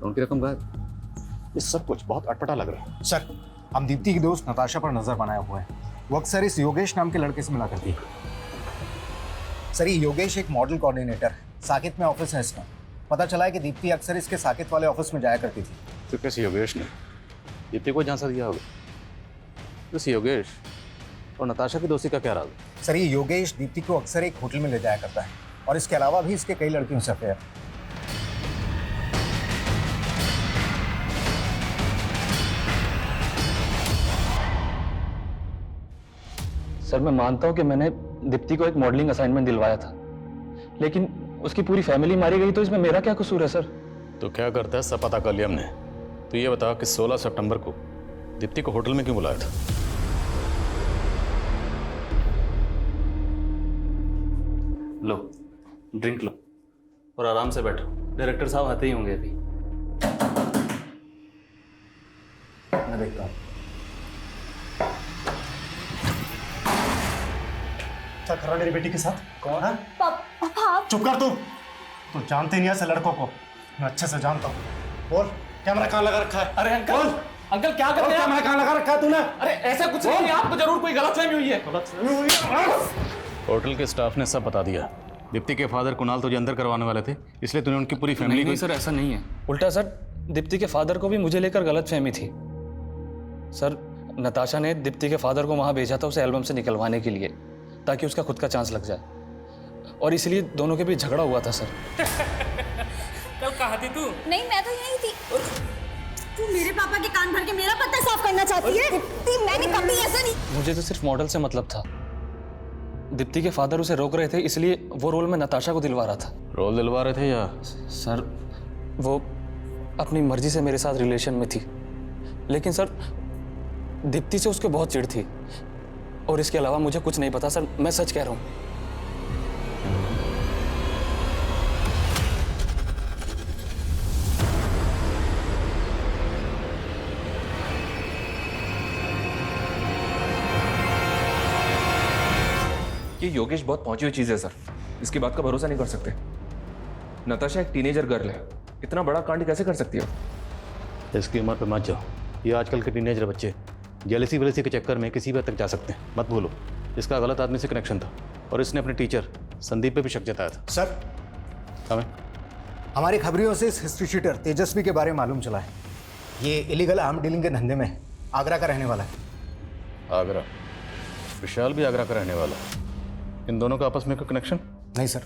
लोन की रकम गायब। ये सब कुछ बहुत अटपटा लग रहा है। सर, हम दीप्ति की दोस्त नताशा पर नजर बनाए हुए हैं। वो अक्सर इस योगेश नाम के लड़के से मिला करती है। सर, ये योगेश एक मॉडल कोऑर्डिनेटर है, साकेत में ऑफिस है इसका। पता चला है कि दीप्ति अक्सर इसके साकेत वाले ऑफिस में जाया करती थी। तो कैसे योगेश ने दीप्ति को झांसा दिया होगा? तो इस योगेश और नताशा की दोस्ती का क्या राज? सर, ये योगेश दीप्ति को अक्सर एक होटल में ले जाया करता है और इसके अलावा भी इसके कई लड़कियों से अफेयर। सर, मैं मानता हूं कि मैंने दीप्ति को एक मॉडलिंग असाइनमेंट दिलवाया था, लेकिन उसकी पूरी फैमिली मारी गई, तो इसमें मेरा क्या कसूर है सर? तो क्या करता है, सब पता कर लिया हमने। तो ये बता कि 16 सितंबर को दीप्ति को होटल में क्यों बुलाया था? लो, ड्रिंक लो और आराम से बैठो। डायरेक्टर साहब आते ही होंगे अभी। मैं देखता हूँ। क्या कर रहा मेरी बेटी के साथ? कौन है? पापा चुप कर तू। तू जानती नहीं है ऐसे लड़कों को, मैं अच्छे से जानता हूँ। बोल, कैमरा कहाँ लगा रखा है? अरे अंकल, बोल। अंकल क्या कर रहे हैं? कैमरा कहाँ लगा रखा है तूने? अरे ऐसा कुछ नहीं है, आपको जरूर कोई गलतफहमी हुई है। गलतफहमी हुई है? होटल के स्टाफ ने सब बता दिया। दीप्ति के फादर कुणाल तुझे अंदर करवाने वाले थे, इसलिए तूने उनकी पूरी फैमिली नहीं सर, ऐसा नहीं है। उल्टा सर, दीप्ति के फादर को भी मुझे लेकर गलतफहमी थी। सर, नताशा ने दीप्ति के फादर को वहां भेजा था उसे एल्बम से निकलवाने के लिए, ताकि उसका खुद का चांस लग जाए, और इसलिए दोनों के बीच झगड़ा हुआ था सर। कल कहाँ थी तू? नहीं, मैं तो यही थी। तू मेरे पापा के कान भर के मेरा पत्ता साफ करना चाहती है? मैंने कभी ऐसा नहीं। मुझे तो सिर्फ मॉडल से मतलब था। दीप्ति के फादर उसे रोक रहे थे, इसलिए वो रोल में नताशा को दिलवा रहा था। रोल दिलवा रहे थे या? सर, वो अपनी मर्जी से मेरे साथ रिलेशन में थी, लेकिन सर दीप्ति से उसके बहुत चिढ़ थी, और इसके अलावा मुझे कुछ नहीं पता सर, मैं सच कह रहा हूँ। ये योगेश बहुत पहुंची हुई चीज है सर, इसकी बात का भरोसा नहीं कर सकते। नताशा एक टीनेजर गर्ल है, इतना बड़ा कांड कैसे कर सकती है? इसकी उम्र पे मत जाओ, ये आजकल के टीनेजर बच्चे जेलसी वेलसी के चक्कर में किसी भी हद तक जा सकते हैं। मत भूलो, इसका गलत आदमी से कनेक्शन था, और इसने अपने टीचर संदीप पे भी शक जताया था। सर, हमें हमारी खबरियों से इस हिस्ट्री शीटर तेजस्वी के बारे में मालूम चला है। ये इलीगल आर्म डीलिंग के धंधे में आगरा का रहने वाला है। आगरा? विशाल भी आगरा का रहने वाला है। इन दोनों का आपस में कोई कनेक्शन? नहीं सर,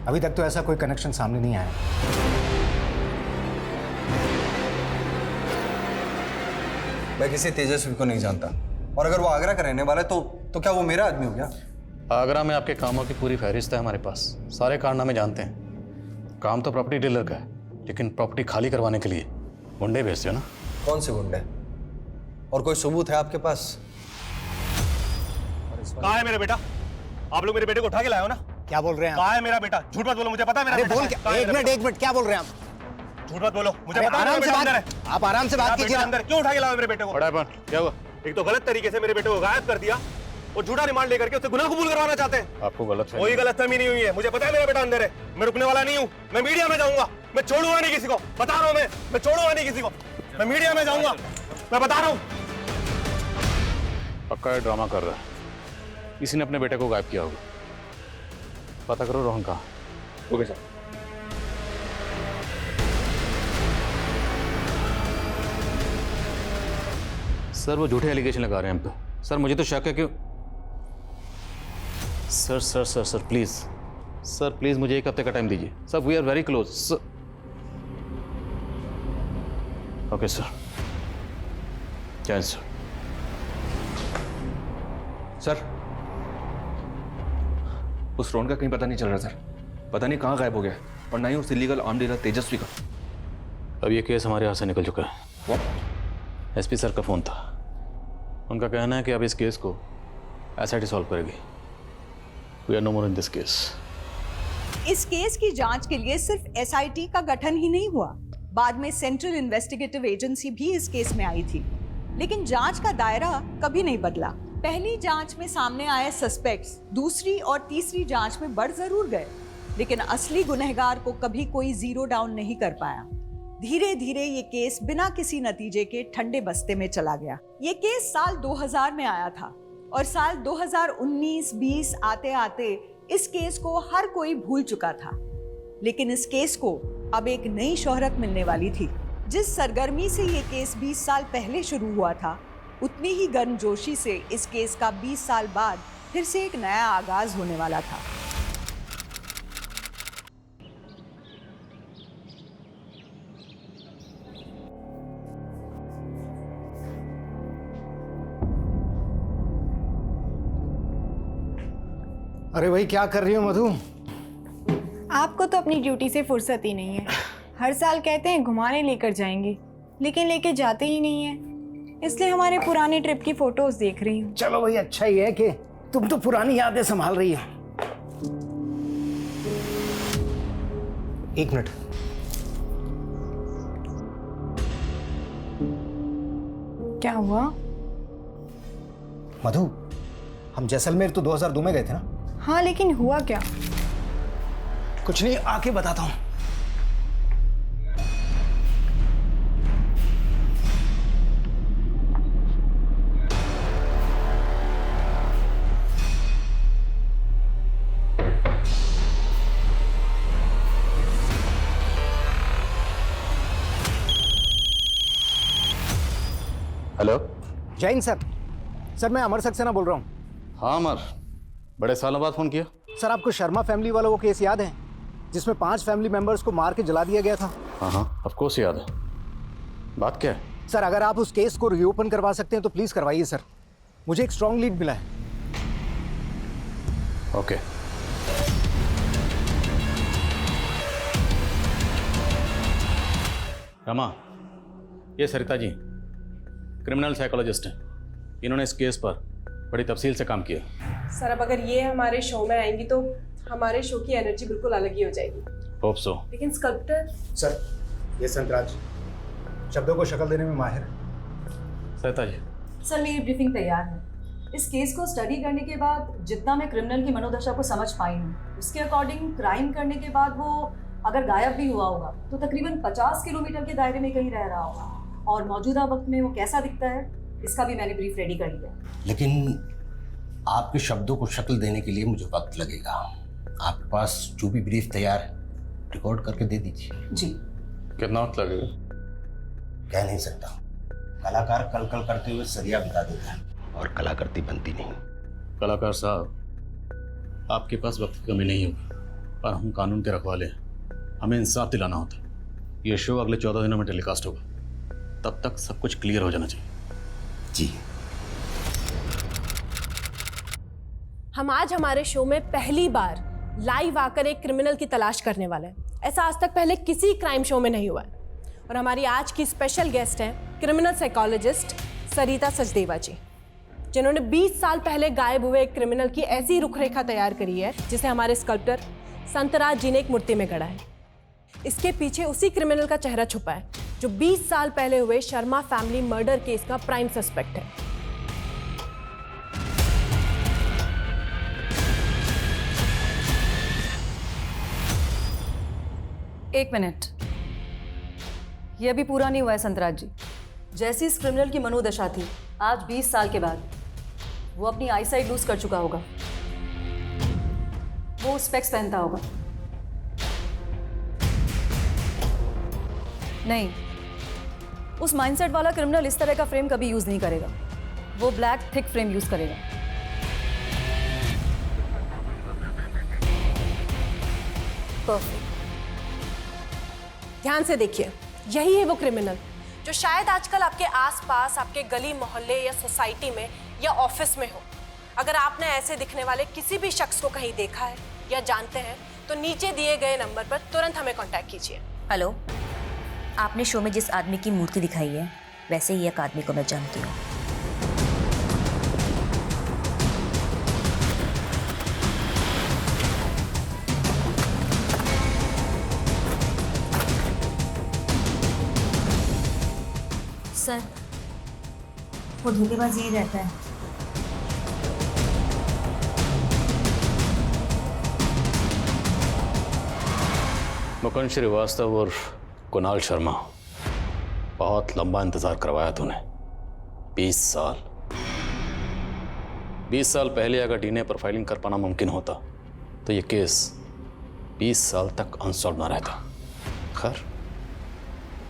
अभी तक तो ऐसा कोई कनेक्शन सामने नहीं आया। मैं किसी तेजस्वी को नहीं जानता, और अगर वो आगरा का रहने वाला है तो क्या वो मेरा आदमी हो गया? आगरा में आपके कामों की पूरी फहरिस्त है हमारे पास, सारे कारनामे जानते हैं। काम तो प्रॉपर्टी डीलर का है, लेकिन प्रॉपर्टी खाली करवाने के लिए गुंडे भेजते हो ना? कौन से गुंडे? और कोई सबूत है आपके पास? कहाँ है मेरा बेटा? आप लोग मेरे बेटे को उठा के लाए हो ना? क्या बोल रहे हैं? कहाँ है मेरा बेटा? झूठ मत बोलो, मुझे पता है मेरा बेटा। बोल क्या? एक मिनट, क्या बोल रहे हैं आप? झूठ मत बोलो, मुझे पता है आराम से बात, आप आराम से बात कीजिए। अंदर क्यों उठा के लाए मेरे बेटे को? क्या हुआ? एक तो गलत तरीके से मेरे बेटे को गायब कर दिया, और झूठा रिमांड लेकर के उससे गुनाह कबूल करवाना चाहते हैं। आपको गलत कोई गलतफहमी नहीं हुई है, मुझे पता है मेरा बेटा अंदर है। मैं रुकने वाला नहीं हूँ, मैं मीडिया में जाऊंगा, मैं छोड़ूंगा नहीं किसी को, बता रहा हूँ। मैं छोड़ूंगा नहीं किसी को, मैं मीडिया में जाऊंगा, मैं बता रहा हूँ। पक्का ड्रामा कर रहा है, किसी ने अपने बेटे को गायब किया होगा। पता करो रोहन कहाँ। Okay sir. सर वो झूठे एलिगेशन लगा रहे हैं हम पे। सर मुझे तो शक है कि सर प्लीज मुझे एक हफ्ते का टाइम दीजिए sir. We are very close sir. Okay sir, sir. Sir, उस रोन का कहीं पता नहीं चल रहा सर, पता नहीं कहाँ गायब हो गया, और ना ही उस इलीगल आर्म डीलर तेजस्वी का। अब ये केस हमारे हाथ से निकल चुका है। एसपी सर का फोन था, उनका कहना है कि अब इस केस को एसआईटी सॉल्व करेगी। We are no more in this case. इस केस की जांच के लिए सिर्फ एसआईटी का गठन ही नहीं हुआ, बाद में सेंट्रल इन्वेस्टिगेटिव एजेंसी भी इस केस में आई थी, लेकिन जांच का दायरा कभी नहीं बदला। पहली जांच में सामने आए सस्पेक्ट्स दूसरी और तीसरी जांच में बढ़ जरूर गए, लेकिन असली गुनहगार को कभी कोई जीरो डाउन नहीं कर पाया। धीरे धीरे ये केस बिना किसी नतीजे के ठंडे बस्ते में चला गया। ये केस साल 2000 में आया था, और साल 2019-20 आते आते इस केस को हर कोई भूल चुका था। लेकिन इस केस को अब एक नई शोहरत मिलने वाली थी। जिस सरगर्मी से ये केस 20 साल पहले शुरू हुआ था, उतनी ही गर्मजोशी से इस केस का 20 साल बाद फिर से एक नया आगाज होने वाला था। अरे भाई, क्या कर रही हो मधु? आपको तो अपनी ड्यूटी से फुर्सत ही नहीं है। हर साल कहते हैं घुमाने लेकर जाएंगे, लेकिन लेके जाते ही नहीं है। इसलिए हमारे पुराने ट्रिप की फोटोज देख रही हूँ। चलो भाई, अच्छा ही है कि तुम तो पुरानी यादें संभाल रही हो। एक मिनट। क्या हुआ? मधु, हम जैसलमेर तो 2002 में गए थे ना? हाँ, लेकिन हुआ क्या? कुछ नहीं, आके बताता हूँ। हेलो। जय हिंद सर। सर, मैं अमर सक्सेना बोल रहा हूँ। हाँ अमर, बड़े सालों बाद फ़ोन किया। सर, आपको शर्मा फैमिली वाला वो केस याद है जिसमें 5 फैमिली मेंबर्स को मार के जला दिया गया था? हाँ हाँ, ऑफ कोर्स याद है। बात क्या है? सर, अगर आप उस केस को रीओपन करवा सकते हैं तो प्लीज़ करवाइए सर। मुझे एक स्ट्रॉन्ग लीड मिला है। ओके। रमा, ये सरिता जी क्रिमिनल साइकोलॉजिस्ट हैं। इन्होंने इस केस पर बड़ी तफसील से काम किया। सर, अब अगर ये हमारे शो में आएंगी तो हमारे शो की एनर्जी बिल्कुल अलग ही हो जाएगी। Hope so. लेकिन स्कल्प्टर सर, ये संतराज शब्दों को शक्ल देने में माहिर है। सरिता जी। सर, मेरी ब्रीफिंग तैयार है। इस केस को स्टडी करने के बाद जितना मैं क्रिमिनल की मनोदशा को समझ पाई हूँ, उसके अकॉर्डिंग क्राइम करने के बाद वो अगर गायब भी हुआ होगा तो तकरीबन 50 किलोमीटर के दायरे में कहीं रह रहा होगा, और मौजूदा वक्त में वो कैसा दिखता है इसका भी मैंने ब्रीफ रेडी कर लिया। लेकिन आपके शब्दों को शक्ल देने के लिए मुझे वक्त लगेगा। आपके पास जो भी ब्रीफ तैयार है रिकॉर्ड करके दे दीजिए। जी। कितना वक्त लगेगा? कह नहीं सकता। कलाकार कल कल करते हुए सरिया बिता देता है और कलाकृति बनती नहीं। कलाकार साहब, आपके पास वक्त की कमी नहीं होगी, पर हम कानून के रखवाले हैं। हमें इंसाफ दिलाना होता है। ये शो अगले 14 दिनों में टेलीकास्ट होगा, तब तक सब कुछ क्लियर हो जाना चाहिए। जी। हम आज हमारे शो में पहली बार लाइव आकर एक क्रिमिनल की तलाश करने वाले हैं। ऐसा आज तक पहले किसी क्राइम शो में नहीं हुआ है। और हमारी आज की स्पेशल गेस्ट हैं क्रिमिनल साइकोलॉजिस्ट सरिता सचदेवा जी, जिन्होंने 20 साल पहले गायब हुए एक क्रिमिनल की ऐसी रुखरेखा तैयार करी है जिसे हमारे स्कल्प्टर संतराज जी ने एक मूर्ति में गढ़ा है। इसके पीछे उसी क्रिमिनल का चेहरा छुपा है जो 20 साल पहले हुए शर्मा फैमिली मर्डर केस का प्राइम सस्पेक्ट है। एक मिनट, ये अभी पूरा नहीं हुआ है संतराज जी। जैसी इस क्रिमिनल की मनोदशा थी, आज 20 साल के बाद वो अपनी आईसाइट लूज कर चुका होगा। वो स्पेक्स पहनता होगा। नहीं, उस माइंडसेट वाला क्रिमिनल इस तरह का फ्रेम कभी यूज नहीं करेगा। वो ब्लैक थिक फ्रेम यूज करेगा। परफेक्ट। ध्यान से देखिए, यही है वो क्रिमिनल जो शायद आजकल आपके आसपास, आपके गली मोहल्ले या सोसाइटी में या ऑफिस में हो। अगर आपने ऐसे दिखने वाले किसी भी शख्स को कहीं देखा है या जानते हैं तो नीचे दिए गए नंबर पर तुरंत हमें कांटेक्ट कीजिए। हेलो, आपने शो में जिस आदमी की मूर्ति दिखाई है वैसे ही एक आदमी को मैं जानती हूँ। सर, वो धोखेबाज यही रहता है। मुकुंद श्रीवास्तव और कुणाल शर्मा, बहुत लंबा इंतजार करवाया तूने। 20 साल। 20 साल पहले अगर डीएनए प्रोफाइलिंग कर पाना मुमकिन होता तो ये केस 20 साल तक अनसॉल्व ना रहता। खैर,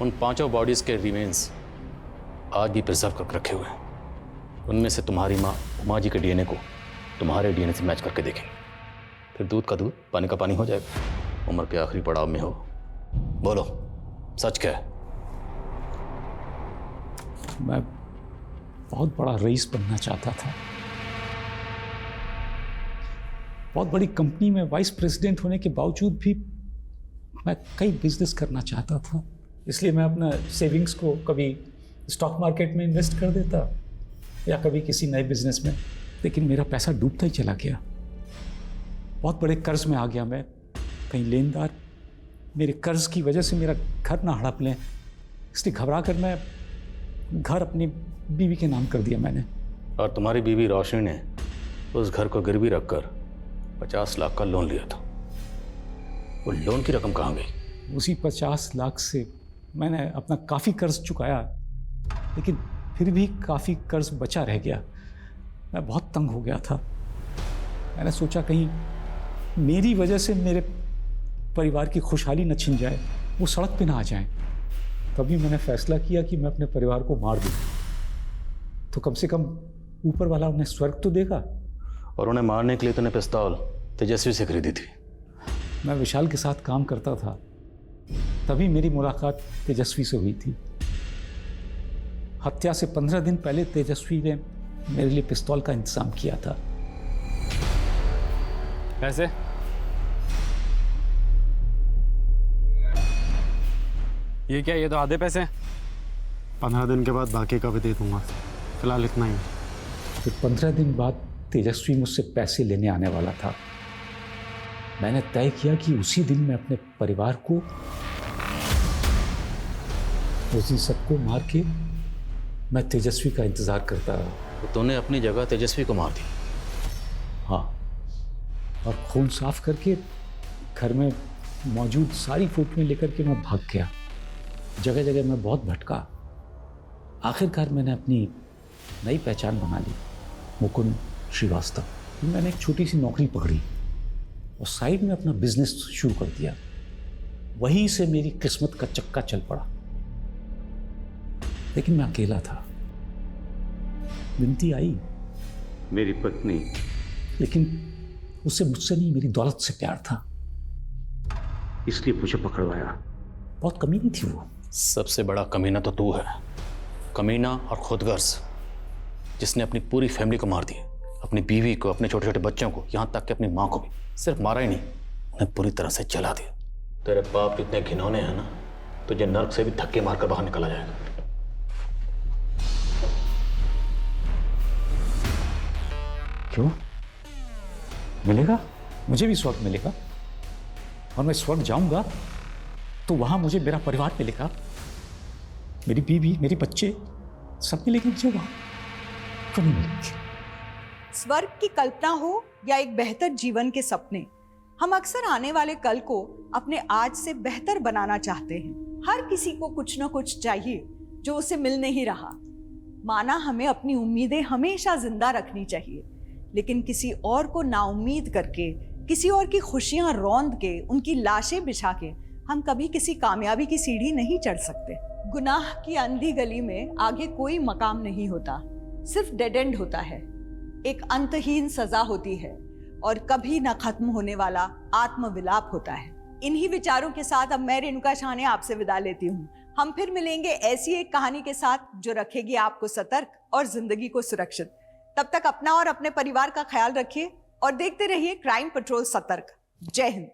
उन 5 बॉडीज़ के रिमेन्स आज भी प्रिजर्व करके रखे हुए हैं। उनमें से तुम्हारी माँ उमा जी के डीएनए को तुम्हारे डीएनए से मैच करके देखें, फिर दूध का दूध पानी का पानी हो जाएगा। उम्र के आखिरी पड़ाव में हो। बोलो, सच क्या है? मैं बहुत बड़ा रईस बनना चाहता था। बहुत बड़ी कंपनी में वाइस प्रेसिडेंट होने के बावजूद भी मैं कई बिजनेस करना चाहता था। इसलिए मैं अपना सेविंग्स को कभी स्टॉक मार्केट में इन्वेस्ट कर देता या कभी किसी नए बिजनेस में, लेकिन मेरा पैसा डूबता ही चला गया। बहुत बड़े कर्ज में आ गया मैं। कहीं लेनदार मेरे कर्ज की वजह से मेरा घर ना हड़प लें, इसलिए घबरा कर मैं घर अपनी बीवी के नाम कर दिया मैंने। और तुम्हारी बीवी रोशनी ने उस घर को गिरवी रखकर 50 लाख का लोन लिया था। वो लोन की रकम कहाँ गई? उसी 50 लाख से मैंने अपना काफ़ी कर्ज चुकाया, लेकिन फिर भी काफ़ी कर्ज बचा रह गया। मैं बहुत तंग हो गया था। मैंने सोचा कहीं मेरी वजह से मेरे परिवार की खुशहाली न छिन जाए, वो सड़क पे ना आ जाए। तभी मैंने फैसला किया कि मैं अपने परिवार को मार दूं, तो कम से कम ऊपर वाला उन्हें स्वर्ग तो देगा। और उन्हें मारने के लिए तूने पिस्तौल तेजस्वी से खरीदी थी। मैं विशाल के साथ काम करता था, तभी मेरी मुलाकात तेजस्वी से हुई थी। हत्या से 15 दिन पहले तेजस्वी ने मेरे लिए पिस्तौल का इंतजाम किया था। कैसे? ये क्या, ये तो आधे पैसे हैं। 15 दिन के बाद बाकी का भी दे दूंगा, फिलहाल इतना ही। फिर 15 दिन बाद तेजस्वी मुझसे पैसे लेने आने वाला था। मैंने तय किया कि उसी दिन मैं अपने परिवार को, उस दिन सबको मार के मैं तेजस्वी का इंतजार करता रहा। तो तूने अपनी जगह तेजस्वी को मार दी? हाँ, और खून साफ करके घर में मौजूद सारी फोटोएं लेकर के मैं भाग गया। जगह जगह मैं बहुत भटका। आखिरकार मैंने अपनी नई पहचान बना ली, मुकुंद श्रीवास्तव। मैंने एक छोटी सी नौकरी पकड़ी और साइड में अपना बिजनेस शुरू कर दिया। वहीं से मेरी किस्मत का चक्का चल पड़ा। लेकिन मैं अकेला था। विनती आई, मेरी पत्नी, लेकिन उससे मुझसे नहीं, मेरी दौलत से प्यार था, इसलिए मुझे पकड़वाया। बहुत कमीनी थी वो। सबसे बड़ा कमीना तो तू है। कमीना और खुदगर्ज, जिसने अपनी पूरी फैमिली को मार दिया। अपनी बीवी को, अपने छोटे छोटे बच्चों को, यहाँ तक कि अपनी माँ को भी। सिर्फ मारा ही नहीं, उन्हें पूरी तरह से जला दिया। तेरे पाप इतने घिनौने हैं ना, तुझे नर्क से भी धक्के मारकर बाहर निकाला जाएगा। क्यों? मिलेगा, मुझे भी स्वर्ग मिलेगा। और मैं स्वर्ग जाऊंगा तो वहां मुझे मेरा परिवार मिलेगा, मेरी बीवी, मेरे बच्चे, सब मिलेंगे मुझे वहां। क्यों नहीं मिलेंगे? स्वर्ग की कल्पना हो या एक बेहतर जीवन के सपने, हम अक्सर आने वाले कल को अपने आज से बेहतर बनाना चाहते हैं। हर किसी को कुछ न कुछ चाहिए जो उसे मिल नहीं रहा। माना हमें अपनी उम्मीदें हमेशा जिंदा रखनी चाहिए, लेकिन किसी और को नाउम्मीद करके, किसी और की खुशियां रौंद के, उनकी लाशें बिछा के हम कभी किसी कामयाबी की सीढ़ी नहीं चढ़ सकते। गुनाह की अंधी गली में आगे कोई मकाम नहीं होता, सिर्फ डेड एंड होता है। एक अंतहीन सजा होती है और कभी न खत्म होने वाला आत्मविलाप होता है। इन्हीं विचारों के साथ अब मैं रेणुका शाहने आपसे विदा लेती हूँ। हम फिर मिलेंगे ऐसी एक कहानी के साथ जो रखेगी आपको सतर्क और जिंदगी को सुरक्षित। तब तक अपना और अपने परिवार का ख्याल रखिए और देखते रहिए क्राइम पेट्रोल सतर्क। जय हिंद।